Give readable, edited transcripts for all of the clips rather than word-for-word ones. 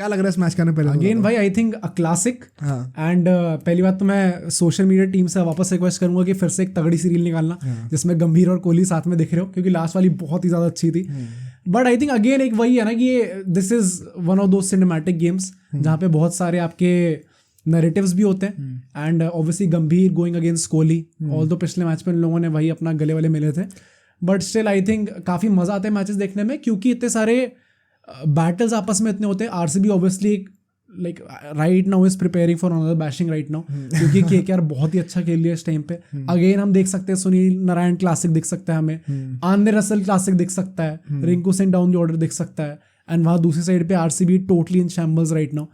क्या लग रहा है इस मैच के आने पहले? अगेन भाई I think a classic. And पहली बात तो मैं सोशल मीडिया टीम से वापस रिक्वेस्ट करूंगा कि फिर से एक तगड़ी सी रील निकालना जिसमें गंभीर और कोहली साथ में दिख रहे हो, क्योंकि लास्ट वाली बहुत ही ज्यादा अच्छी थी। बट आई थिंक अगेन एक वही है ना कि दिस इज वन ऑफ दो सिनेमैटिक गेम्स जहाँ पे बहुत सारे आपके नैरेटिव्स भी होते हैं एंड ऑब्वियसली गंभीर गोइंग अगेंस्ट कोहली, ऑल्दो पिछले मैच में इन लोगों ने वही अपना गले वाले मिले थे, बट स्टिल आई थिंक काफ़ी मज़ा आता है मैचेस देखने में क्योंकि इतने सारे बैटल्स आपस में इतने होते हैं। RCB obviously like right now is preparing for another bashing right now क्योंकि केकेआर बहुत ही अच्छा खेल लिया इस टाइम पे। अगेन हम देख सकते हैं सुनील नारायण क्लासिक दिख सकता है हमें, आंद्रे रसल क्लासिक दिख सकता है, Rinku Singh down the order दिख सकता है, एंड वहाँ दूसरी साइड पे RCB totally in shambles right now.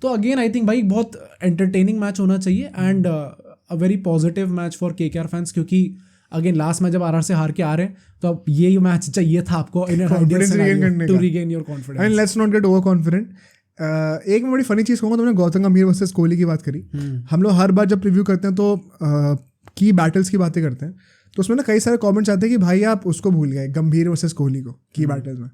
तो अगेन आई थिंक भाई बहुत एंटरटेनिंग मैच होना चाहिए and a very positive match for KKR fans, क्योंकि अगेन लास्ट में जब आरआर से हार के आ रहे हैं तो अब ये मैच चाहिए था आपको to regain your confidence and let's not get over confident. एक मैं बड़ी फनी चीज़ कहूँगा, तुमने गौतम गंभीर वर्सेस कोहली की बात करी। हम लोग हर बार जब प्रीव्यू करते हैं तो की बैटल्स की बातें करते हैं, तो उसमें ना कई सारे कमेंट्स आते हैं कि भाई आप उसको भूल गए गंभीर वर्सेस कोहली को की बैटल्स में।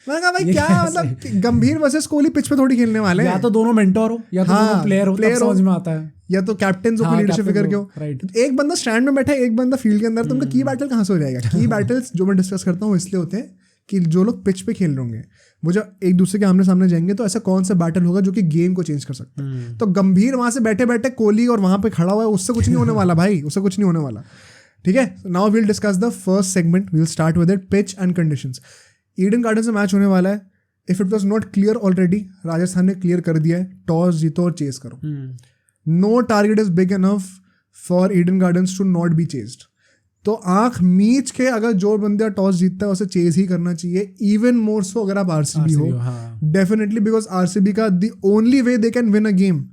मैंने कहा भाई क्या मतलब गंभीर वर्सेस कोहली पिच पे थोड़ी खेलने वाले हैं, या तो दोनों मेंटोर हो या तो दोनों प्लेयर हो, तब समझ में आता है, या तो कैप्टन को लीडरशिप फिगर के हो। एक बंदा स्टैंड में बैठा है, एक बंदा फील्ड के अंदर, तो उनका की बैटल कहाँ से हो जाएगा? की बैटल्स जो मैं डिस्कस करता हूँ इसलिए होते हैं कि जो लोग पिच पे खेल रहे होंगे वो जब एक दूसरे के आमने सामने जाएंगे तो ऐसा कौन सा बैटल होगा जो कि गेम को चेंज कर सकता है। तो गंभीर वहां से बैठे बैठे कोहली और वहां पे खड़ा हुआ है, उससे कुछ नहीं होने वाला भाई, उससे कुछ नहीं होने वाला। ठीक है, now we'll discuss the first segment, we'll start with it, pitch and conditions. Eden Garden से मैच होने वाला है। If it was not clear already, Rajasthan ने क्लियर कर दिया है, टॉस जीतो और चेस करो। No target is big enough for Eden Gardens to not be chased. तो आंख मीच के अगर जो बंदा टॉस जीतता है उसे चेज ही करना चाहिए, इवन मोर सो अगर आप आरसीबी हो, डेफिनेटली, बिकॉज आरसीबी का the only way they can win a game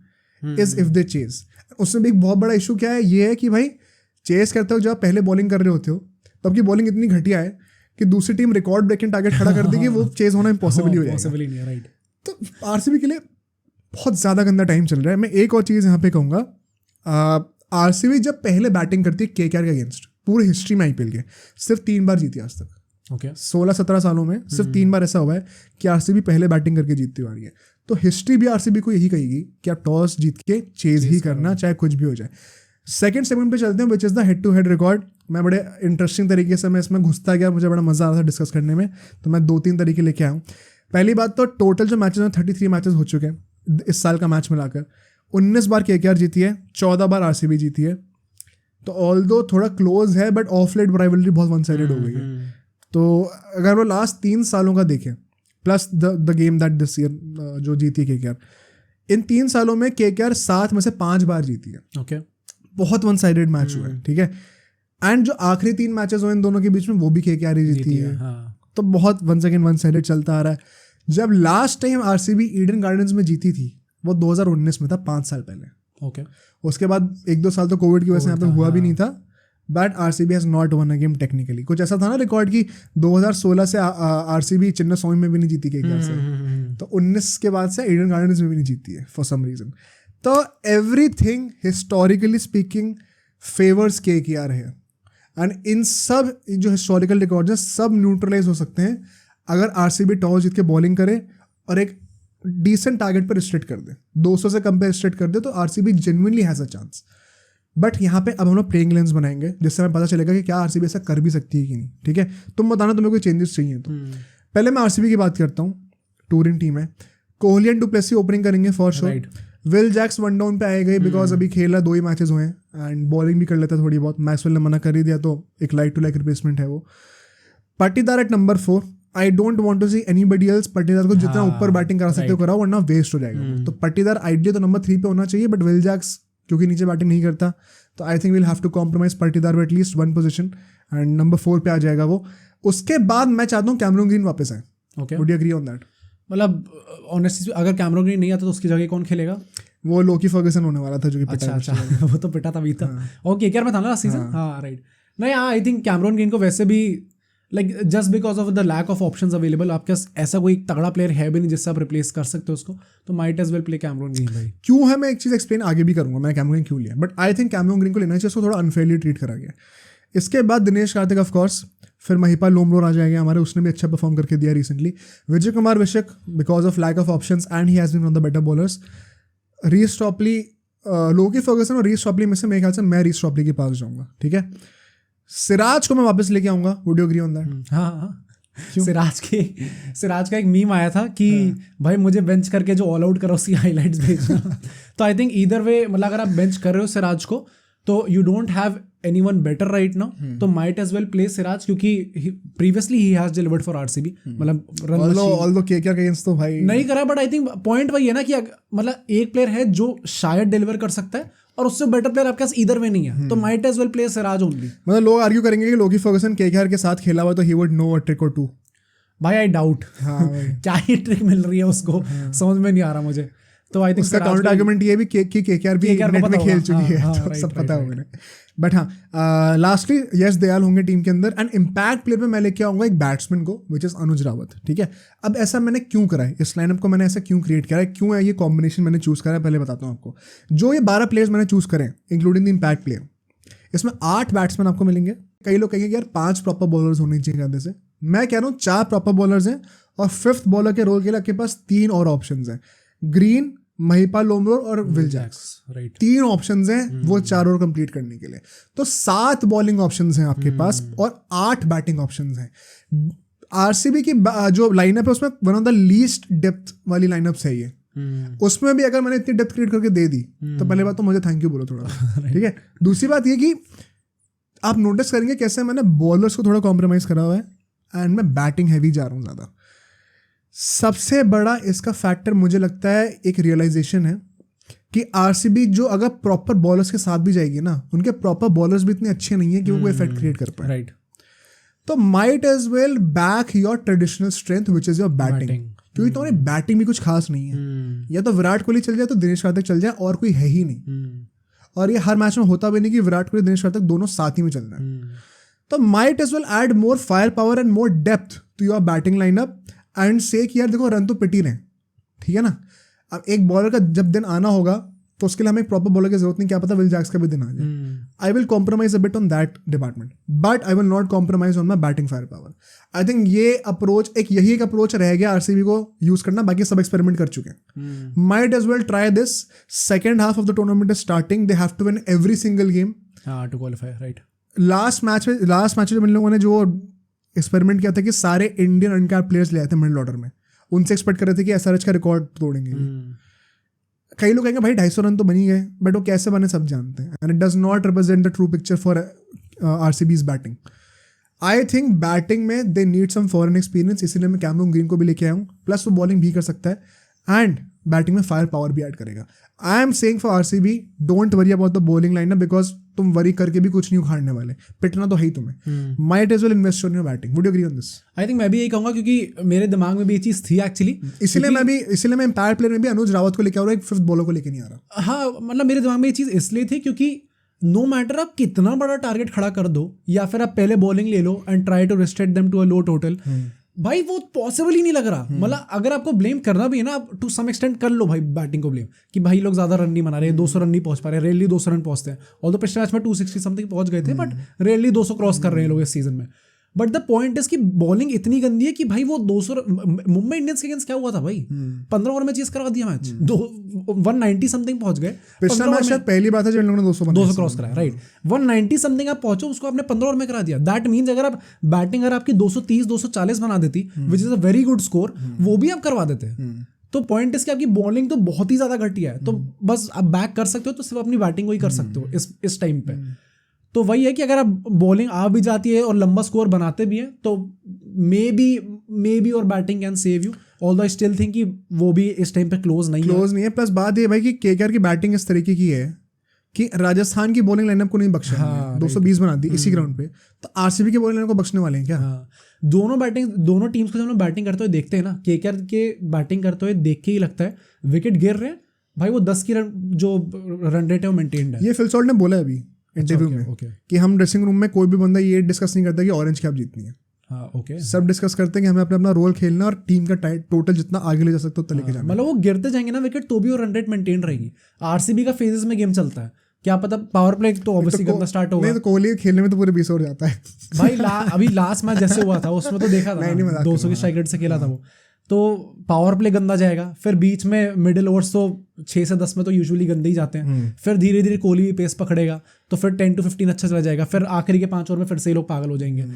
is if they chase. उसमें भी एक बहुत बड़ा इशू क्या है, ये है कि भाई चेस करते हो जब आप पहले बॉलिंग कर रहे होते हो तब की बॉलिंग इतनी घटिया है कि दूसरी टीम रिकॉर्ड ब्रेकिंग टारगेट खड़ा कर देगी, वो चेज होना इम्पॉसिबल ही हो जाएगा। तो आरसीबी के लिए बहुत ज़्यादा गंदा टाइम चल रहा है। मैं एक और चीज़ यहाँ पे कहूँगा, आरसीबी जब पहले बैटिंग करती है केकेआर के अगेंस्ट, पूरे हिस्ट्री में आईपीएल के सिर्फ 3 बार जीती आज तक। ओके 16-17 सालों में सिर्फ 3 बार ऐसा हुआ है कि आरसीबी पहले बैटिंग करके जीतती आ रही है। तो हिस्ट्री भी आरसीबी को यही कहेगी कि आप टॉस जीत के चेज ही करना, चाहे कुछ भी हो जाए। सेकंड सेगमेंट पे चलते हैं, which is the head to head record. मैं बड़े इंटरेस्टिंग तरीके से मैं इसमें घुसता गया, मुझे बड़ा मज़ा आ रहा था डिस्कस करने में, तो मैं 2-3 तरीके लेके आया हूँ। पहली बात तो टोटल जो मैचेस हैं 33 मैचेस हो चुके हैं इस साल का मैच मिलाकर। 19 बार केकेआर जीती है, 14 बार आरसीबी जीती है। तो ऑल्दो थोड़ा क्लोज है, बट ऑफ लेट राइवलरी बहुत वन साइडेड हो गई है। तो अगर वो लास्ट 3 सालों का देखें, plus the game that this year जो जीती है केकेआर, इन 3 सालों में केकेआर 7 में से 5 बार जीती है। ओके बहुत वन साइडेड मैच हुआ है, ठीक है। एंड जो आखिरी 3 मैचेस हुए इन दोनों के बीच में, वो भी केकेआर ही जीती है। तो बहुत वन साइडेड चलता आ रहा है। जब last time RCB Eden gardens में जीती थी वो 2019 में था, 5 साल पहले। ओके उसके बाद 1-2 साल तो कोविड की वजह से यहाँ पे हुआ भी नहीं था, but RCB has not one a game technically. कुछ ऐसा था ना रिकॉर्ड की 2016 से आरसीबी चिन्नास्वामी में भी नहीं जीती केकेआर से, तो 19 के बाद से ईडन गार्डन्स में भी नहीं जीती है फॉर सम रीजन। तो everything historically speaking favours KKR है, एंड इन सब जो हिस्टोरिकल रिकॉर्ड्स हैं सब न्यूट्रलाइज हो सकते हैं अगर आरसीबी टॉस जीत के बॉलिंग करे और एक डिसेंट टारगेट पर रिस्ट्रिक्ट कर दे, 200 से कम पे रिस्ट्रिक्ट कर दे, तो RCB genuinely has a chance. But यहाँ पे अब हम लोग प्लेइंग लेंस बनाएंगे जिससे हमें पता चलेगा कि क्या आरसीबी ऐसा कर भी सकती है कि नहीं। ठीक है, तुम बताना तुम्हें कोई चेंजेस चाहिए तो। पहले मैं आरसीबी की बात करता हूँ। टूरिंग टीम है, कोहली एंड डुप्लेसी ओपनिंग करेंगे for sure. Will Jacks 1 down पे आए गए बिकॉज अभी खेला 2 ही मैचेस हुए हैं एंड बॉलिंग भी कर लेता थोड़ी बहुत। मैक्सवेल ने मना कर ही दिया, तो एक लाइक टू लाइक रिप्लेसमेंट है वो। Patidar at number 4। I don't want to see anybody else. Patidar को जितना ऊपर बैटिंग करा सकते हो कराओ, वरना वेस्ट हो जाएगा। तो पाटीदार आइडिया तो नंबर 3 पे होना चाहिए, बट विल जैक्स क्योंकि नीचे बैटिंग नहीं करता, तो I think will have to compromise Patidar with at least 1 position, and number 4 पे आ जाएगा वो। उसके बाद मैं चाहता हूँ कैमरून ग्रीन वापस आए। Okay, would you agree on that? मतलब ऑनेस्टली अगर कैमरून ग्रीन नहीं आता तो उसकी जगह कौन खेलेगा? वो लोकी फर्गसन होने वाला था जो कि पिटा। अच्छा वो तो पिटा था भी था। ओके, केकेआर में था ना सीजन। हाँ राइट। नहीं हाँ, आई थिंक कैमरून ग्रीन को वैसे भी like just because of the lack of options available, आपके पास ऐसा कोई तगड़ा प्लेयर है भी नहीं जिससे आप रिप्लेस कर सकते हो उसको, तो might as well play Cameron Green भाई। क्यों है, मैं एक चीज़ एक्सप्लेन आगे भी करूंगा मैं कैमरून ग्रीन क्यों लिया, but I think Cameron Green को लेना चाहिए, उसको थोड़ा अनफेयरली ट्रीट करा गया। इसके बाद दिनेश कार्तिक ऑफ कोर्स, फिर महिपाल लोमरोर आ जाएगा हमारे, उसने भी अच्छा परफॉर्म करके दिया recently. Vijay Kumar Vyshak because of lack of options and he has been one of the better bowlers. Reece Topley, Lockie Ferguson और रीस टॉपली में से मेरे ख्याल से मैं रीस टॉपली के पास जाऊंगा, ठीक है। सिराज को मैं वापस लेके आऊंगा, would you agree on that? हाँ। सिराज का एक मीम आया था कि भाई मुझे बेंच करके जो ऑल आउट करो उसकी हाइलाइट्स भेजना। तो आई थिंक ईदर वे, मतलब अगर आप बेंच कर रहे हो सिराज को तो you don't have anyone better right now, तो might as well play Siraj, क्योंकि previously he has delivered for RCB, मतलब ऑल्दो केकेआर के अगेंस्ट तो भाई नहीं करा, बट आई थिंक पॉइंट वही है ना कि मतलब एक प्लेयर है जो शायद डिलीवर कर सकता है और उससे बेटर प्लेयर आपके पास ईदर वे नहीं है, तो might as well play Siraj only. मतलब लोग आर्ग्यू करेंगे कि लोकी फर्गसन केकेआर के साथ खेला हुआ तो he would know a trick और टू। भाई आई डाउट क्या ही ट्रिक मिल रही है उसको, समझ में नहीं आ रहा मुझे। तो आई थिंक उसका काउंटर आर्गुमेंट ये भी कि केकेआर भी नेट में खेल चुकी है, तो सब पता होगा उन्हें। बट हाँ, लास्टली यश दयाल होंगे टीम के अंदर, एंड इम्पैक्ट प्लेयर में मैं लेके आऊंगा एक बैट्समैन को, विच इज अनुज रावत, ठीक है। अब ऐसा मैंने क्यों करा है, इस लाइनअप को मैंने ऐसा क्यों क्रिएट करा है, क्यों है ये कॉम्बिनेशन मैंने चूज करा है, पहले बताता हूँ आपको। जो ये 12 प्लेयर्स मैंने चूज करे इंक्लूडिंग द इम्पैक्ट प्लेयर, इसमें 8 बैट्समैन आपको मिलेंगे। कई लोग कहेंगे यार 5 प्रॉपर बॉलर्स होने चाहिए आधे से, मैं कह रहा हूँ 4 प्रॉपर बॉलर्स हैं और 5th बॉलर के रोल के लिए आपके पास 3 और ऑप्शंस हैं, ग्रीन, महिपाल लोमरोर और विल जैक्स, राइट। 3 ऑप्शंस हैं वो 4 और कंप्लीट करने के लिए, तो 7 बॉलिंग ऑप्शंस हैं आपके पास और 8 बैटिंग ऑप्शंस हैं। आरसीबी की जो लाइनअप है उसमें one of the least depth वाली लाइनअप्स है ये, उसमें भी अगर मैंने इतनी डेप्थ क्रिएट करके दे दी तो पहले बात तो मुझे थैंक यू बोलो थोड़ा, ठीक है। दूसरी बात ये कि आप नोटिस करेंगे कैसे मैंने बॉलर्स को थोड़ा कॉम्प्रोमाइज करा हुआ है एंड मैं बैटिंग हैवी जा रहा हूँ ज़्यादा। सबसे बड़ा इसका फैक्टर मुझे लगता है एक रियलाइजेशन है कि आरसीबी जो अगर प्रॉपर बॉलर्स के साथ भी जाएगी ना, उनके प्रॉपर बॉलर्स भी इतने अच्छे नहीं है कि वो कोई इफेक्ट क्रिएट कर पाए, राइट। तो might as well back your traditional strength which is your batting, क्योंकि तुम्हारी बैटिंग भी कुछ खास नहीं है। या तो विराट कोहली चल जाए तो दिनेश कार्तिक चल जाए और कोई है ही नहीं, और ये हर मैच में होता भी नहीं कि विराट कोहली दिनेश कार्तिक दोनों साथ ही में चल रहे हैं। तो might as well add more fire power and more depth to your batting lineup and say कि यार देखो रन तो पिट ही रहे, ठीक है ना। अब एक बॉलर का जब दिन आना होगा तो उसके लिए हमें एक प्रॉपर बॉलर की जरूरत नहीं, क्या पता विल जैक्स का भी दिन आ जाए। I will compromise a bit on that department, but I will not compromise on my batting fire power. I think ये अप्रोच यही एक अप्रोच रह गया आरसीबी को यूज करना, बाकी सब एक्सपेरिमेंट कर चुके हैं। Might as well try this. Second half of the tournament is starting, they have to win every single game to qualify, right. Last match में इन लोगों ने जो एक्सपेरिमेंट किया था कि सारे इंडियन अनकैप्ड प्लेयर्स ले आए थे मिडिल ऑर्डर में, उनसे एक्सपेक्ट कर रहे थे कि एसआरएच का रिकॉर्ड तोड़ेंगे। कई लोग कहेंगे भाई 250 रन तो बन ही गए, बट वो कैसे बने सब जानते हैं, and it does not represent the true picture for RCB's batting. I think batting में they need some foreign experience, इसीलिए मैं कैमरन ग्रीन को भी लेके आया हूँ, प्लस वो बॉलिंग भी कर सकता है एंड बैटिंग में फायर पावर भी ऐड करेगा। I am saying for RCB don't worry about the bowling lineup, because तुम वरी करके भी कुछ नहीं उखाड़ने वाले, पिटना तो है ही तुम्हें। Might as well invest on your batting. Would you agree on this? I think मैं भी यही कहूंगा, क्योंकि मेरे दिमाग में भी ये चीज़ थी एक्चुअली, इसलिए मैं एम्पायर प्लेयर में भी अनुज रावत को लेके आ रहा हूँ, एक 5th बॉलर को लेके नहीं आ रहा। हाँ, मतलब मेरे दिमाग में ये चीज़ इसलिए थी क्योंकि नो मैटर आप कितना बड़ा टारगेट खड़ा कर दो या फिर आप पहले बॉलिंग ले लो and try to restrict them to a low total, भाई वो पॉसिबल ही नहीं लग रहा। मतलब अगर आपको ब्लेम करना भी है ना, आप टू सम एक्सटेंट कर लो भाई बैटिंग को ब्लेम, कि भाई लोग ज्यादा रन नहीं बना रहे, 200 रन नहीं पहुंच पा रहे, रेयरली 200 रन पहुंचते हैं। ऑल्दो पिछले मैच में 260 समथिंग पहुंच गए थे, बट रेयरली 200 क्रॉस कर रहे हैं लोग इस सीजन में। बट द पॉइंट इज कि बॉलिंग इतनी गंदी है कि भाई वो 200 मुंबई इंडियंस के अगेंस्ट क्या हुआ था भाई, 15 ओवर में चीज करवा दिया मैच, 190 समथिंग पहुंच गए। पिछला मैच शायद पहली बात है जब लोगों ने 200 क्रॉस कराया, राइट। 190 समथिंग आप पहुंचो, उसको आपने 15 ओवर में करा दिया। दैट मीन्स अगर आप बैटिंग अगर आपकी 230 240 बना देती, which is a very good score, वो भी आप करवा देते। तो पॉइंट इस कि आपकी बॉलिंग तो बहुत ही ज्यादा घटिया है, तो बस आप बैक कर सकते हो तो सिर्फ अपनी बैटिंग को ही कर सकते हो इस टाइम पे। तो वही है कि अगर आप बॉलिंग आ भी जाती है और लंबा स्कोर बनाते भी हैं तो मे बी और batting can save you, although I still think कि वो भी इस टाइम पे क्लोज नहीं है। प्लस बात ये भाई कि केकेआर की बैटिंग इस तरीके की है कि राजस्थान की बॉलिंग लाइनअप को नहीं बख्शा। हाँ, 220 बना दी इसी ग्राउंड पे, तो आरसीबी की बॉलिंग लाइनअप को बख्शने वाले हैं क्या? हाँ, दोनों टीम्स को जब हम बैटिंग करते हुए देखते हैं ना, केकेआर के बैटिंग करते हुए देख के ही लगता है विकेट गिर रहे हैं भाई, वो 10 की जो रन रेट है वो मेंटेन्ड है। ये फिल सॉल्ट ने बोला है अभी इंटरव्यू में कि हम ड्रेसिंग रूम में कोई भी बंदा ये डिस्कस नहीं करता कि ऑरेंज कैप जीतनी है। हाँ, ओके। सब डिस्कस करते हैं कि हमें अपना रोल खेलना और टीम का टोटल जितना आगे ले जा सकते हो उतना लेके जाना। मतलब वो गिरते जाएंगे ना विकेट तो भी वो रन रेट मेंटेन रहेगी। आरसीबी का फेजेस में गेम चलता है, क्या पता पावर प्ले तो ऑब्वियसली करना स्टार्ट होगा। नहीं तो कोहली खेलने में तो पूरे 20 ओवर जाता है भाई अभी लास्ट मैच जैसे हुआ था उसमें तो देखा था 200 की स्ट्राइक रेट से खेला था वो, तो पावर प्ले गंदा जाएगा, फिर बीच में मिडिल ओवर्स तो 6 से 10 में तो यूजुअली गंदे ही जाते हैं, फिर धीरे धीरे कोहली भी पेस पकड़ेगा तो फिर 10 to 15 अच्छा चला जाएगा, फिर आखिरी के 5 ओवर में फिर से ही लोग पागल हो जाएंगे।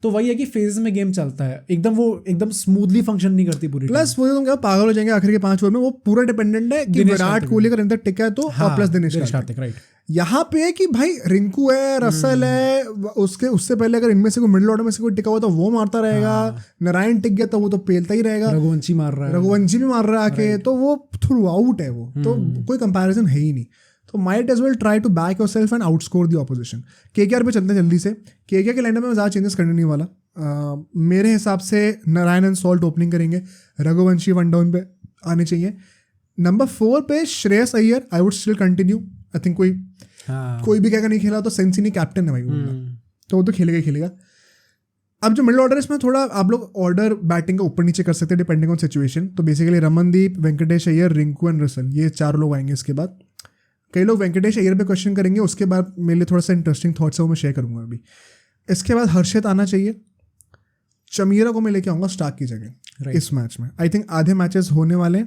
तो वही है कि फेज में गेम चलता है, एकदम स्मूथली फंक्शन नहीं करती पूरी। प्लस वो तुम क्या पागल हो जाएंगे आखिर के 5 ओवर में, वो पूरा डिपेंडेंट है कि विराट कोहली का अंदर टिका है तो, और प्लस दिनेश कार्तिक, राइट। यहाँ पे है कि भाई रिंकू है, रसल है, उससे पहले अगर इनमें से कोई मिडिल ऑर्डर में से कोई टिका हुआ तो वो मारता रहेगा, नारायण टिक गया तो वो तो पेलता ही रहेगा, रघुवंशी मार रहा है, रघुवंशी भी मार रहा है आके, तो वो थ्रू आउट है वो, तो कोई कंपैरिजन है ही नहीं। तो might as well try to back yourself and outscore the opposition. KKR पे चलते हैं जल्दी से। केकेआर के लाइनअप में ज़्यादा चेंजेस करने नहीं वाला। मेरे हिसाब से नारायण एंड सॉल्ट ओपनिंग करेंगे, रघुवंशी 1 डाउन पे आने चाहिए। नंबर 4 पे Shreyas Iyer, I would still continue. I think कोई भी कहेगा नहीं खेला तो सेंसी नहीं, कैप्टन है भाई वो, तो वो तो खेलेगा ही खेलेगा। अब जो मिडिल ऑर्डर है इसमें थोड़ा आप लोग ऑर्डर बैटिंग का ऊपर नीचे कर सकते हैं डिपेंडिंग ऑन सिचुएशन। तो basically Ramandeep, Venkatesh Iyer, Rinku and Russell, ये 4 लोग आएंगे। इसके बाद कई लोग वेंकटेश अय्यर पे क्वेश्चन करेंगे, उसके बाद मेरे लिए थोड़ा सा इंटरेस्टिंग थॉट्स है वो मैं शेयर करूंगा अभी। इसके बाद हर्षित आना चाहिए। चमीरा को मैं लेके आऊँगा स्टार्क की जगह इस मैच में। आई थिंक आधे मैचेस होने वाले,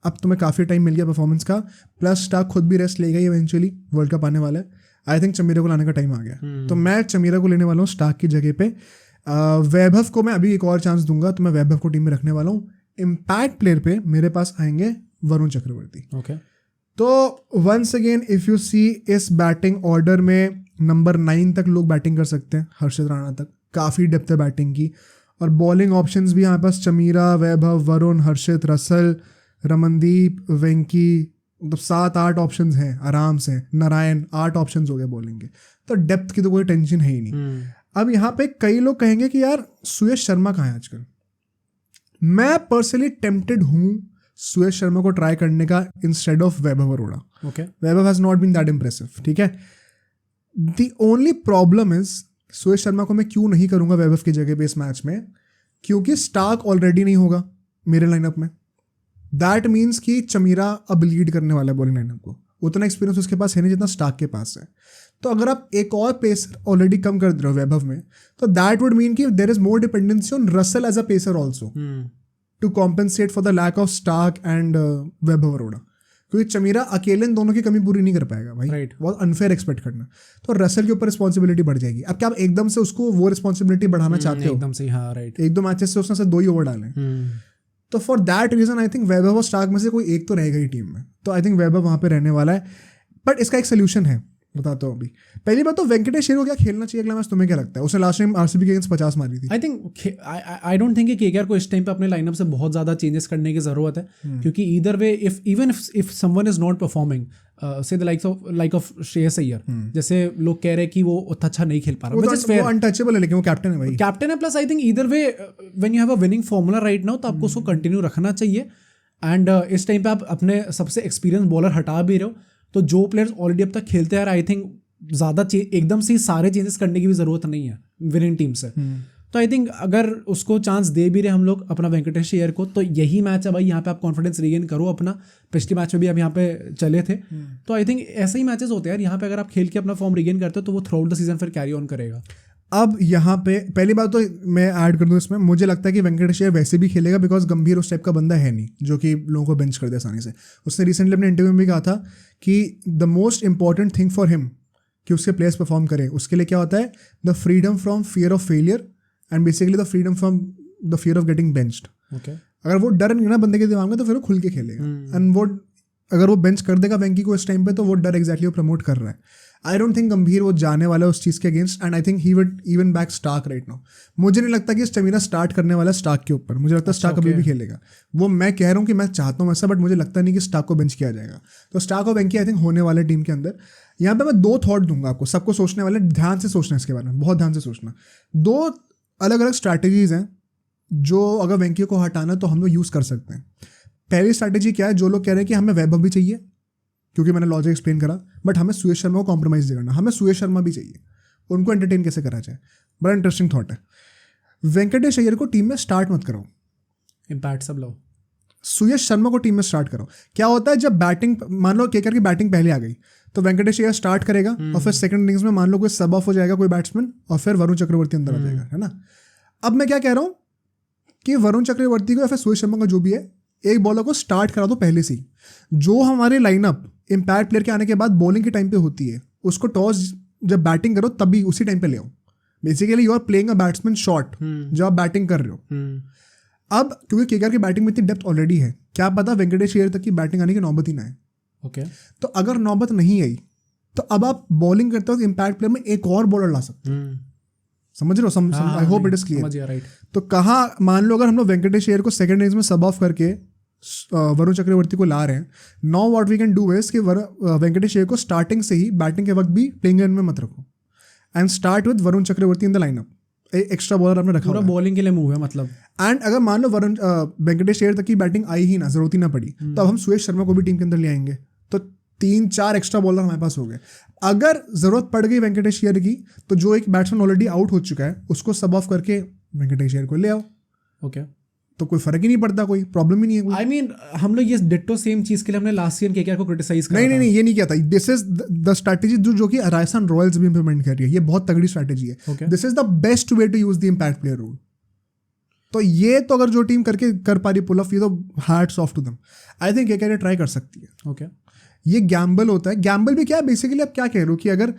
अब तुम्हें काफ़ी टाइम मिल गया परफॉर्मेंस का, प्लस स्टार्क खुद भी रेस्ट लेगा ही इवेंचुअली, वर्ल्ड कप आने वाला है। आई थिंक चमीरा को लाने का टाइम आ गया, तो मैं चमीरा को लेने वाला हूँ स्टार्क की जगह पे। वैभव को मैं अभी एक और चांस दूंगा, तो मैं वैभव को टीम में रखने वाला हूँ। इम्पैक्ट प्लेयर पे मेरे पास आएंगे वरुण चक्रवर्ती। ओके, तो once again if you see इस बैटिंग ऑर्डर में नंबर 9 तक लोग बैटिंग कर सकते हैं, हर्षित राणा तक काफ़ी डेप्थ है बैटिंग की, और बॉलिंग ऑप्शंस भी यहाँ पास चमीरा, वैभव, वरुण, हर्षित, रसल, रमनदीप, वेंकी, मतलब 7-8 ऑप्शंस हैं आराम से। नारायण 8 ऑप्शंस हो गए बॉलिंग के, तो डेप्थ की तो कोई टेंशन है ही नहीं। अब यहाँ पे कई लोग कहेंगे कि यार सुयश शर्मा कहाँ है आजकल। मैं पर्सनली टेम्प्टेड हूँ सुयश शर्मा को ट्राई करने का instead of Vaibhav Arora. Okay, Vaibhav has not been that impressive, ठीक है। The only problem is Suyash Sharma को मैं क्यों नहीं करूँगा वैभव की जगह पे इस मैच में, क्योंकि स्टार्क ऑलरेडी नहीं होगा मेरे लाइनअप में। दैट मीन्स कि चमीरा अब लीड करने वाला है बॉलिंग लाइनअप को, उतना एक्सपीरियंस उसके पास है नहीं जितना स्टार्क के पास है। तो अगर आप एक और पेसर ऑलरेडी कम कर दे रहे हो वैभव में, तो दैट वुड मीन कि there is more dependency on Russell as a pacer also to compensate for the lack of Starc and Vaibhav Arora, क्योंकि चमीरा अकेले इन दोनों की कमी पूरी नहीं कर पाएगा भाई, Right. बहुत अनफेयर एक्सपेक्ट करना। तो रसल के ऊपर रिस्पॉन्सिबिलिटी बढ़ जाएगी। अब क्या आप एकदम से उसको वो रिस्पॉन्सिबिलिटी बढ़ाना चाहते हो? एकदम से, हाँ राइट। 1-2 मैचेस से उसने सिर्फ 2 ही ओवर डाले, तो for that reason I think Vaibhav और स्टार्क में से कोई एक तो रहेगा ही टीम में। तो आई थिंक वैभव वहाँ पे रहने वाला है, बट इसका एक सोल्यूशन है, बताता हूँ अभी। पहली बात तो वेंकटेश अय्यर को क्या खेलना चाहिए अगला मैच, तुम्हें क्या लगता है? उसने लास्ट टाइम आरसीबी के अगेंस्ट 50 मारी थी। आई डोंट थिंक कि केकेआर को इस टाइम पे अपने लाइनअप से बहुत ज़्यादा चेंजेस करने की ज़रूरत है, क्योंकि either way if someone is not performing say the like of Shreyas Iyer, जैसे लोग कह रहे हैं कि वो उतना अच्छा नहीं खेल पा रहा, वो अनटचेबल है, लेकिन वो कैप्टन है भाई, कैप्टन है। Plus I think either way when you have a winning formula right now, तो आपको उसको कंटिन्यू रखना चाहिए। एंड इस टाइम पे आप अपने सबसे एक्सपीरियंस बॉलर हटा भी रहे हो, तो जो प्लेयर्स ऑलरेडी अब तक खेलते हैं, आई थिंक ज़्यादा एकदम से सारे चेंजेस करने की भी ज़रूरत नहीं है विनिंग टीम से। तो आई थिंक अगर उसको चांस दे भी रहे हम लोग अपना वेंकटेश अय्यर को, तो यही मैच है भाई, यहाँ पे आप कॉन्फिडेंस रीगेन करो अपना। पिछले मैच में भी आप यहाँ पे चले थे, तो आई थिंक ऐसे ही मैचेस होते हैं यार, यहाँ पे अगर आप खेल के अपना फॉर्म रीगेन करते हो तो वो थ्रू आउट द सीजन फिर कैरी ऑन करेगा। अब यहाँ पे पहली बात तो मैं ऐड कर दूँ इसमें, मुझे लगता है कि वेंकटेश अय्यर वैसे भी खेलेगा बिकॉज गंभीर उस टाइप का बंदा है नहीं जो कि लोगों को बेंच कर दे आसानी से। उसने रिसेंटली अपने इंटरव्यू में भी कहा था कि the most important thing for him कि उसके प्लेयर्स परफॉर्म करें, उसके लिए क्या होता है, the freedom from fear of failure and basically the freedom from the fear of getting benched. अगर वो डर नहीं ना बंदे के दिमाग में, तो फिर वो खुल के खेलेगा। एंड वो अगर वो बेंच कर देगा वेंकी को इस टाइम पे, तो वो डर एग्जैक्टली वो प्रमोट कर रहा है। आई डोंट थिंक गंभीर वो जाने वाला है उस चीज़ के against, and I think he would even back Starc right now. मुझे नहीं लगता कि चमीरा स्टार्ट करने वाला है स्टार्क के ऊपर, मुझे लगता है स्टार्क अभी भी खेलेगा। वो मैं कह रहा हूँ कि मैं चाहता हूँ ऐसा, बट मुझे लगता नहीं कि स्टार्क को बेंच किया जाएगा। तो स्टार्क और वेंकी आई थिंक होने वाले टीम के अंदर। यहाँ पे मैं 2 थॉट दूंगा आपको, सबको सोचने वाले, ध्यान से सोचना इसके बारे में, बहुत ध्यान से सोचना। 2 अलग अलग स्ट्रैटेजीज हैं जो अगर वेंकी को हटाना तो हम लोग यूज़ कर सकते हैं। पहली स्ट्रैटेजी क्या है, जो लोग कह रहे हैं कि हमें वैभव भी चाहिए क्योंकि मैंने लॉजिक एक्सप्लेन करा, बट हमें सुयश शर्मा को कॉम्प्रोमाइज़ नहीं करना, हमें सुयश शर्मा भी चाहिए, उनको एंटरटेन कैसे करा जाए। बड़ा इंटरेस्टिंग थॉट है। वेंकटेश अय्यर को टीम में स्टार्ट मत कराओ, इम्पैक्ट सब लो, सुयश शर्मा को टीम में स्टार्ट करो। क्या होता है जब बैटिंग, मान लो केकेआर की बैटिंग पहले आ गई तो वेंकटेश अय्यर स्टार्ट करेगा और फिर सेकंड इनिंग्स में मान लो कोई सब ऑफ हो जाएगा कोई बैट्समैन और फिर वरुण चक्रवर्ती अंदर आ जाएगा, है ना। अब मैं क्या कह रहा हूँ कि वरुण चक्रवर्ती को या फिर सुयश शर्मा का जो भी है एक बॉलर को स्टार्ट करा दो पहले से ही। जो हमारे लाइनअप इम्पैक्ट प्लेयर के आने के बाद बॉलिंग के टाइम पे होती है उसको टॉस जब बैटिंग करो तभी उसी टाइम पे ले आओ। Basically you are playing a batsman shot जब आप बैटिंग कर रहे हो। अब क्योंकि केकेआर की बैटिंग में इतनी डेप्थ ऑलरेडी है, क्या पता वेंकटेश अय्यर तक की बैटिंग आने की नौबत ही ना है। ओके तो अगर नौबत नहीं आई तो अब आप बॉलिंग करते हो इम्पैक्ट प्लेयर में एक और बॉलर ला सकते हो। समझ रहे हो? I hope it is clear. तो कहाँ मान लो अगर हम लोग वेंकटेश अय्यर को सेकंड इनिंग्स में सब ऑफ करके वरुण चक्रवर्ती को ला रहे हैं, now what we can do is कि वेंकटेश अय्यर को स्टार्टिंग से ही बैटिंग के वक्त भी प्लेइंग एंड में मत रखो and start with Varun Chakravarthy in the lineup. Extra bowler आपने रखा पूरा बॉलिंग के लिए मूव है मतलब। एंड अगर मान लो वेंकटेश अय्यर तक की बैटिंग आई ही ना, जरूरत ही ना पड़ी, तो अब हम सुयश शर्मा को भी टीम के अंदर ले आएंगे तो 3-4 एक्स्ट्रा बॉलर हमारे पास हो गए। अगर जरूरत पड़ गई वेंकटेश अय्यर की तो जो एक बैट्समैन ऑलरेडी आउट हो चुका है उसको सब ऑफ करके वेंकटेश अय्यर को ले आओ। ओके तो कोई फर्क ही नहीं पड़ता, कोई प्रॉब्लम ही नहीं है। आई मीन हम लोग ये डिट्टो सेम चीज के लिए हमने लास्ट ईयर केकेआर को क्रिटिसाइज किया। नहीं ये नहीं किया था। दिस इज द स्ट्रैटेजी जो कि राजस्थान रॉयल्स भी इंप्लीमेंट कर रही है। ये बहुत तगड़ी स्ट्रैटेजी है। This is the best way to use the impact player rule. तो ये तो अगर जो टीम कर पा रही पुल ऑफ, ये तो hats off to them. I think KKR try कर सकती है। ओके ये गैम्बल होता है। गैम्बल भी क्या है बेसिकली, आप क्या कह रहे हो कि अगर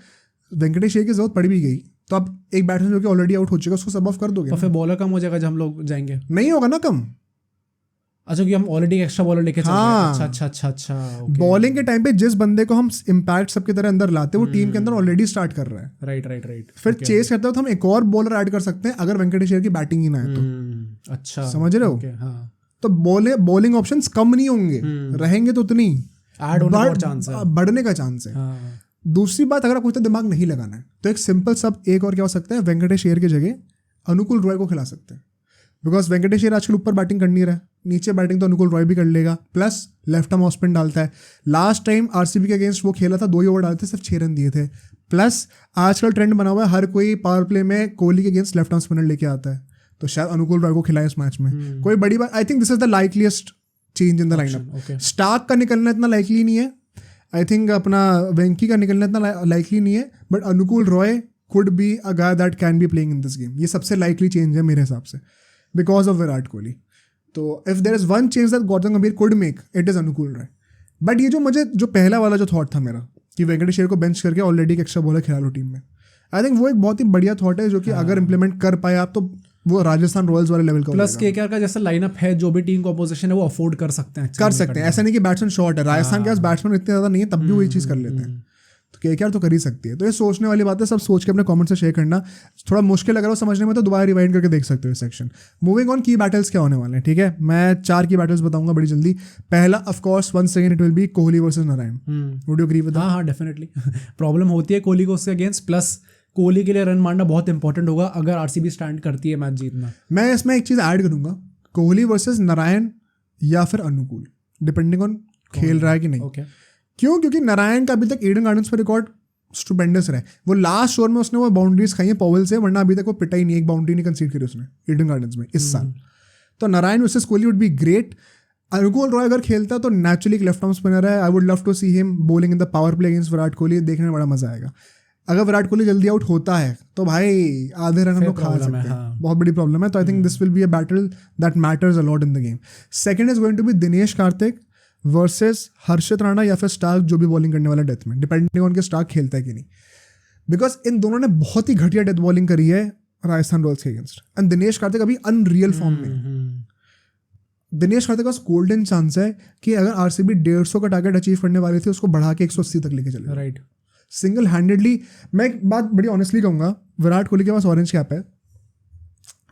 वेंकटेश अय्यर की जरूरत पड़ भी गई तो आप एक बैट्समैन जो कि ऑलरेडी आउट हो चुका है उसको सब ऑफ कर दोगे तो फिर बॉलर कम हो जाएगा जब हम लोग जाएंगे। नहीं होगा ना कम। अच्छा कि हम ऑलरेडी एक्स्ट्रा बॉलर लेके चल रहे हैं। अच्छा बॉलिंग के टाइम पे जिस बंदे को हम इम्पैक्ट सबकी तरह अंदर लाते हैं वो टीम के अंदर ऑलरेडी स्टार्ट कर रहा है। राइट फिर चेस करते हो तो हम एक और बॉलर ऐड कर सकते हैं अगर वेंकटेश अय्यर की बैटिंग ही ना है तो। अच्छा समझ रहे हो? तो बॉलिंग ऑप्शंस कम नहीं होंगे, रहेंगे तो उतनी बढ़ने का चांस है। दूसरी बात, अगर आपको इतना दिमाग नहीं लगाना है तो एक सिंपल सब एक और क्या हो सकता है, वेंकटेश अय्यर की जगह अनुकूल रॉय को खिला सकते हैं। बिकॉज वेंकटेश अय्यर आजकल ऊपर बैटिंग कर नहीं रहा है, नीचे बैटिंग तो अनुकूल रॉय भी कर लेगा, plus left arm off spin डालता है। लास्ट टाइम आरसीबी के अगेंस्ट वो खेला था 2 ही ओवर डाले थे, सिर्फ 6 रन दिए थे। प्लस आजकल ट्रेंड बना हुआ है हर कोई पावर प्ले में कोहली के अगेंस्ट लेफ्ट आर्म स्पिनर लेके आता है, तो शायद अनुकूल रॉय को खिलाए इस मैच में। कोई बड़ी बात, I think this is the likeliest change in the lineup. Starc का निकलना इतना लाइकली नहीं है, आई थिंक अपना वेंकी का निकलना इतना लाइकली नहीं है, बट अनुकूल Roy could be a guy that can be playing in this game. ये सबसे लाइकली चेंज है मेरे हिसाब से बिकॉज ऑफ विराट कोहली। तो if there is one change that Gautam Gambhir could make, it is अनुकूल रॉय। बट ये जो पहला वाला जो थॉट था मेरा कि वेंकटेश अय्यर को बेंच करके ऑलरेडी एक एक्स्ट्रा बॉलर खिला लो टीम में, आई थिंक वो एक बहुत ही बढ़िया थॉट है जो कि अगर इंप्लीमेंट कर पाए आप तो वो राजस्थान रॉयल्स वाले लेवल का। प्लस केकेआर का जैसा लाइनअप है, जो भी टीम को अपोजिशन है वो अफोर्ड कर सकते हैं। ऐसा नहीं कि बैट्समैन शॉर्ट है, राजस्थान के पास बैट्समैन इतने ज़्यादा नहीं है तब भी वही चीज़ कर लेते हैं, तो केकेआर तो कर ही सकती है। तो ये सोचने वाली बात है, सब सोच के अपने कमेंट से शेयर करना। थोड़ा मुश्किल लग रहा हो समझने में तो दोबारा रिवाइंड करके देख सकते हो सेक्शन। मूविंग ऑन, की बैटल्स क्या होने वाले हैं, ठीक है। मैं 4 की बैटल्स बताऊंगा बड़ी जल्दी। पहला of course once again it will be Kohli versus Narine. Would you agree with that? हाँ डेफिनेटली। प्रॉब्लम होती है कोहली को उसके अगेंस्ट, प्लस कोहली के लिए रन मारना बहुत इंपॉर्टेंट होगा अगर आरसीबी स्टैंड करती है मैच जीतना। मैं इसमें एक चीज़ ऐड करूंगा, कोहली वर्सेस नारायण या फिर अनुकूल, डिपेंडिंग ऑन खेल रहा है कि नहीं। क्यों? क्योंकि नारायण का अभी तक ईडन गार्डन्स पर रिकॉर्ड स्टुपेंडस रहा है। वो लास्ट ओवर में उसने वो बाउंड्रीज खाई है पॉवेल से, वरना अभी तक वो पिटा ही नहीं, एक बाउंड्री नहीं कंसीड करी उसने ईडन गार्डन्स में इस साल। तो Narayan versus Kohli would be great. अनुकूल रॉय अगर खेलता तो नेचुरली एक लेफ्ट आर्म स्पिनर है, I would love to see him bowling in the power play against Virat Kohli, देखने में बड़ा मजा आएगा। अगर विराट कोहली जल्दी आउट होता है तो भाई आधे रन हम लोग खा सकते हैं। हाँ। बहुत बड़ी प्रॉब्लम है। तो I think this will be a battle that matters a lot in the game. Second is going to be Dinesh Karthik versus Harshit Rana या फिर स्टार्क, जो भी बॉलिंग करने वाला डेथ में, डिपेंडिंग ऑन के स्टार्क खेलता है कि नहीं। बिकॉज इन दोनों ने बहुत ही घटिया डेथ बॉलिंग करी है राजस्थान रॉयल्स के अगेंस्ट, एंड दिनेश कार्तिक अभी अनरियल फॉर्म में। दिनेश कार्तिक का गोल्डन चांस है कि अगर आरसीबी 150 का टारगेट अचीव करने वाली थी उसको बढ़ा के 180 तक लेके चले। राइट। Single handedly. मैं एक बात बड़ी ऑनेस्टली कहूंगा, विराट कोहली के पास ऑरेंज कैप है।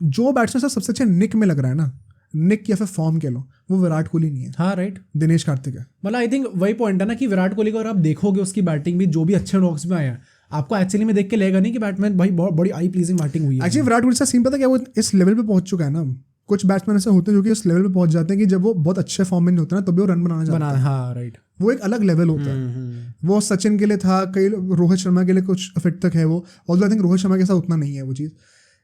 जो बैट्समैन सबसे अच्छे निक में लग रहा है ना, निक या फिर फॉर्म कह लो, वो विराट कोहली नहीं है। हाँ राइट, दिनेश कार्तिक है। मतलब आई थिंक वही पॉइंट है ना कि विराट कोहली को अगर आप देखोगे उसकी बैटिंग भी, जो भी अच्छे नॉक्स में आए हैं, आपको एक्चुअली में देख के लगेगा नहीं कि बैट्समैन भाई बहुत बड़ी आई प्लीजिंग बैटिंग हुई है। एक्चुअली विराट कोहली का सीन पता क्या, वो इस लेवल पे पहुंच चुका है ना। कुछ बैट्समैन ऐसे होते हैं जो कि इस लेवल पे पहुंच जाते हैं कि जब वो बहुत अच्छे फॉर्म में नहीं होते ना तभी वो रन बनाना चाहते हैं। हाँ राइट, वो एक अलग लेवल होता है। वो सचिन के लिए था, कई रोहित शर्मा के लिए कुछ इफेक्ट तक है वो, although I think Rohit Sharma के साथ उतना नहीं है वो चीज़।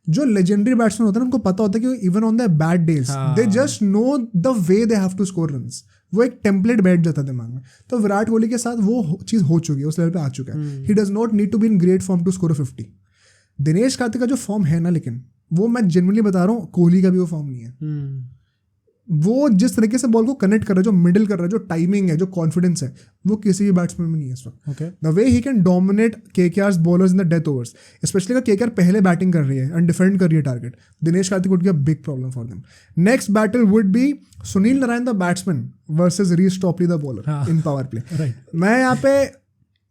जो लेजेंडरी बैट्समैन होते हैं उनको पता होता है कि even on the bad days they just know the way they have to score runs. वो एक टेम्पलेट बैठ जाता है दिमाग में. तो विराट कोहली के साथ वो चीज़ हो चुकी है, उस लेवल पे आ चुका है. He does not need to be in great form to score 50. Dinesh Karthik का जो फॉर्म है ना, लेकिन वो मैं जेन्युइनली बता रहा हूँ, कोहली का भी वो फॉर्म नहीं है. वो जिस तरीके से बॉल को कनेक्ट कर रहा है, जो मिडिल कर रहा है, जो टाइमिंग है, जो कॉन्फिडेंस है, वो किसी भी बैट्समैन में नहीं है इस वक्त. The way he can dominate KKR's bowlers in the death overs, especially अगर केकेआर पहले बैटिंग कर रही है एंड डिफेंड कर रही है target, Dinesh Karthik would be a big problem for them. Next battle would be Sunil Narine the batsman versus Reece Topley the bowler in power play. मैं यहाँ पे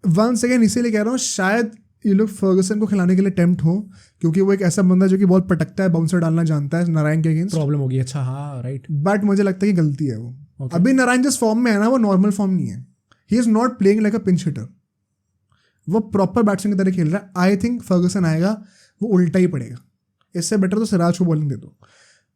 वंस अगेन इसीलिए कह रहा हूँ, शायद ये लोग फर्गसन को खिलाने के लिए टेम्प्ट हो, क्योंकि वो एक ऐसा बंदा जो कि बहुत पटकता है, बाउंसर डालना जानता है नारायण के अगेंस्ट. प्रॉब्लम होगी. अच्छा, हाँ, राइट. बट मुझे लगता है कि गलती है वो. अभी नारायण जिस फॉर्म में है ना, वो नॉर्मल फॉर्म नहीं है. He is not playing like a pinch hitter. वो प्रॉपर बैट्समैन की तरह खेल रहा है. आई थिंक फर्गसन आएगा, वो उल्टा ही पड़ेगा. इससे बेटर तो सिराज को बॉलिंग दे दो.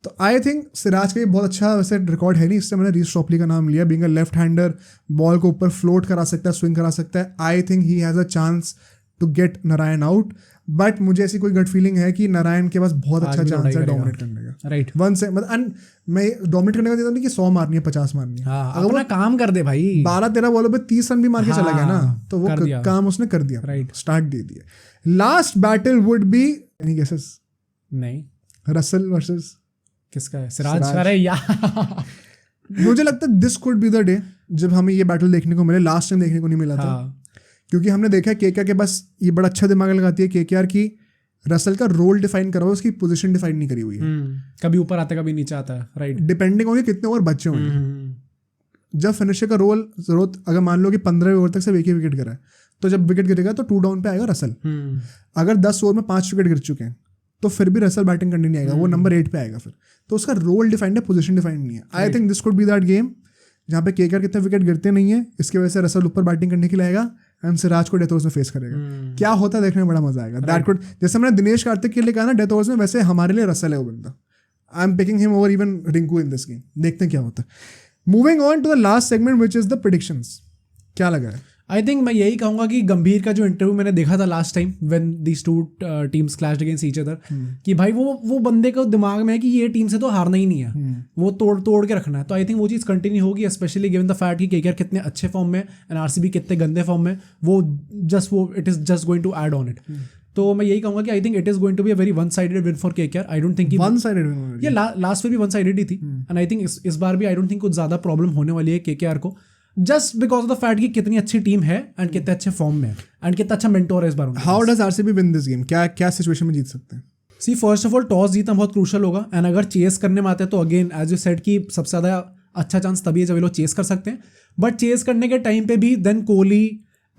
तो आई थिंक सिराज का भी बहुत अच्छा वैसे रिकॉर्ड है नहीं, इससे मैंने रीस टॉपली का नाम लिया. Being a left hander, ball को ऊपर फ्लोट करा सकता है, स्विंग करा सकता है. I think he has a chance to get Narine out. But मुझे ऐसी कोई गट फीलिंग है कि नारायण के पास बहुत अच्छा चांस है डोमिनेट करने का. राइट. वन से मतलब मैं डोमिनेट करने का देता नहीं कि 100 मारनी है, 50 मारनी है. अगर वो काम कर दे भाई, 12-13 बॉलों पे 30 रन भी मार के चला गया ना, तो वो काम उसने कर दिया. राइट. स्टार्ट दे दिया. Last battle would be any guesses? नहीं. रसल वर्सेस किसका है? सिराज. अरे यार मुझे लगता है this could be the day जब हमें ये बैटल देखने को मिले. लास्ट टाइम देखने को नहीं मिला था, क्योंकि हमने देखा है केकेआर के पास ये बड़ा अच्छा दिमाग लगाती है केकेआर की. रसल का रोल डिफाइन करा हुआ, उसकी पोजीशन डिफाइन नहीं करी हुई है. कभी ऊपर आता है, कभी नीचे आता है. राइट. डिपेंडिंग होंगे कितने ओवर बचे होंगे. जब फिनिशर का रोल जरूरत, अगर मान लो कि 15 ओवर तक से एक ही विकेट गिरा है, तो जब विकेट गिरेगा तो 2 डाउन पे आएगा रसल. अगर 10 ओवर में 5 विकेट गिर चुके हैं तो फिर भी रसल बैटिंग करने नहीं आएगा, वो नंबर 8 पे आएगा फिर. तो उसका रोल डिफाइंड है, पोजीशन डिफाइंड नहीं है. I think this could be that game जहाँ पे केकेआर कितने विकेट गिरते नहीं है, इसकी वजह से रसल ऊपर बैटिंग करने के लिए आएगा एंड सिराज को डेथ ओवर्स में फेस करेगा. क्या होता है देखने में बड़ा मजा आएगा. दैट कुड, जैसे मैंने दिनेश कार्तिक के लिए कहा ना डेथ ओवर्स में, वैसे हमारे लिए रसल है वो बंदा. I am picking him over even Rinku in this game. देखते हैं क्या होता है. Moving on to the last segment which is the predictions. क्या लगा है? आई थिंक मैं यही कहूँगा कि गंभीर का जो इंटरव्यू मैंने देखा था last time when these two teams clashed against each other, कि भाई वो बंदे को दिमाग में है कि ये टीम से तो हारना ही नहीं है, वो तोड़ के रखना है. तो आई थिंक वो चीज़ कंटिन्यू होगी, स्पेशली गिवन द फैक्ट कि केकेआर कितने अच्छे फॉर्म में एंड आरसीबी कितने गंदे फॉर्म में. वो it is just going to add on it. तो मैं यही कहूँगा कि I think it is going to be a very one sided win for KKR. I don't think one sided win. ये लास्ट में भी वन साइडेड ही थी, and I think इस बार भी आई डोंट थिंक कुछ ज़्यादा प्रॉब्लम होने वाली है केकेआर को, just because of the fact कि कितनी अच्छी टीम है एंड कितने अच्छे फॉर्म में है एंड कितना अच्छा मेंटोर है इस बार. How does RCB win this game? क्या सिचुएशन में जीत सकते हैं? See, first of all toss जीतना बहुत क्रूशल होगा, एंड अगर चेस करने में आते हैं तो अगेन एज यू सेड कि सबसे ज़्यादा अच्छा चांस तभी है जब ये लोग चेस कर सकते हैं. बट चेस करने के टाइम पे भी देन कोहली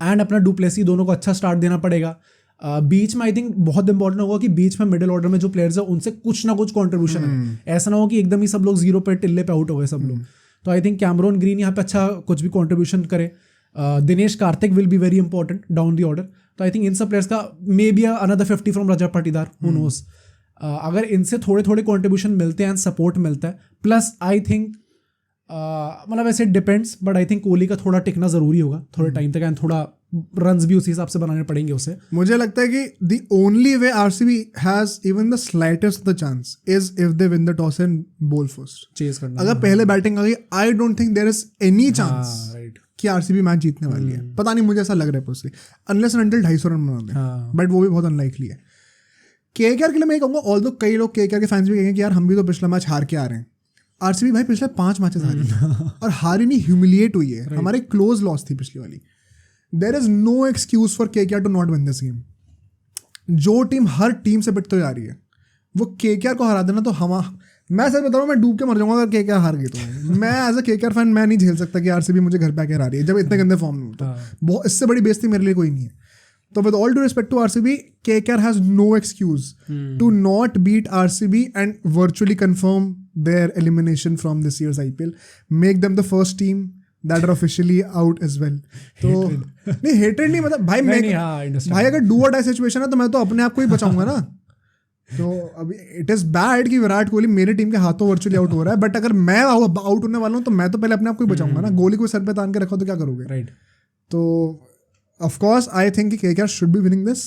एंड अपना डुप्लेसी दोनों को अच्छा स्टार्ट देना पड़ेगा. बीच में आई थिंक बहुत इंपॉर्टेंट होगा कि बीच में मिडिल ऑर्डर में जो प्लेयर्स है उनसे कुछ ना कुछ कॉन्ट्रीब्यूशन है. ऐसा ना हो कि एकदम ही सब लोग 0 पे टिल्ले पे आउट हो गए सब लोग. तो आई थिंक कैमरॉन ग्रीन यहाँ पे अच्छा कुछ भी कंट्रीब्यूशन करे. Dinesh Karthik will be very important down the order. तो आई थिंक इन सब प्लेयर्स का may be another 50 from Rajat Patidar, who knows. अगर इनसे थोड़े थोड़े कंट्रीब्यूशन मिलते हैं एंड सपोर्ट मिलता है, प्लस आई थिंक मतलब ऐसे depends, but I think Kohli का थोड़ा टिकना जरूरी होगा थोड़े टाइम तक, एंड थोड़ा रन्स भी उसी हिसाब से बनाने पड़ेंगे उसे. मुझे लगता है कि the only way RCB has even the slightest the chance is if they win the toss and bowl first. Chase करना, अगर पहले बैटिंग आ गई, I don't think there is any chance कि आरसीबी मैच जीतने वाली है. पता नहीं, मुझे ऐसा लग रहा है personally, unless and until 250 run बना दे, बट वो भी बहुत अनलाइकली है. केकेआर के लिए मैं कहूँगा, ऑल्दो कई लोग केकेआर के फैंस भी कहेंगे कि यार हम भी तो पिछला मैच हार के आ रहे हैं. आरसीबी भाई पिछले 5 मैचेस हारी और हारी नहीं, ह्यूमिलिएट हुई है. हमारे क्लोज लॉस थी पिछली वाली. There is no excuse for KKR to not win this game. जो टीम हर टीम से पिटते जा रही है, वो केकेआर को हरा देना तो मैं सच बता रहा हूँ, मैं डूब के मर जाऊंगा अगर केकेआर हार गई तो. मैं एज अ केकेआर फैन मैं नहीं झेल सकता कि आरसीबी मुझे घर पे आके हरा रही है जब इतने गंदे फॉर्म में. तो बहुत इससे बड़ी बेइज्जती मेरे लिए कोई नहीं है. तो with all due respect to RCB, KKR has no excuse to not beat RCB and virtually confirm their elimination from this year's IPL, make them the first team that are officially out as well. तो नहीं, hated नहीं, मतलब भाई मैं भाई अगर do or die situation है तो मैं तो अपने आप को ही बचाऊंगा ना. तो अभी इट इज बैड कि विराट कोहली मेरी टीम के हाथों वर्चुअली आउट हो रहा है, बट अगर मैं आउट होने वाला हूँ तो मैं तो पहले अपने आप को ही बचाऊंगा ना. गोली को सर पे तान के रखो तो क्या करोगे? राइट. तो ऑफ कोर्स आई थिंक कि KKR should be winning this.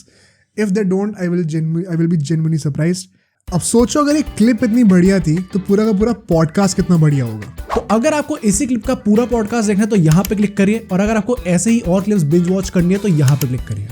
If they don't, I will be genuinely surprised. अब सोचो अगर एक क्लिप इतनी बढ़िया थी तो पूरा का पूरा पॉडकास्ट कितना बढ़िया होगा। तो अगर आपको इसी क्लिप का पूरा पॉडकास्ट देखना है तो यहाँ पे क्लिक करिए, और अगर आपको ऐसे ही और क्लिप्स बिंज वॉच करनी है तो यहाँ पे क्लिक करिए।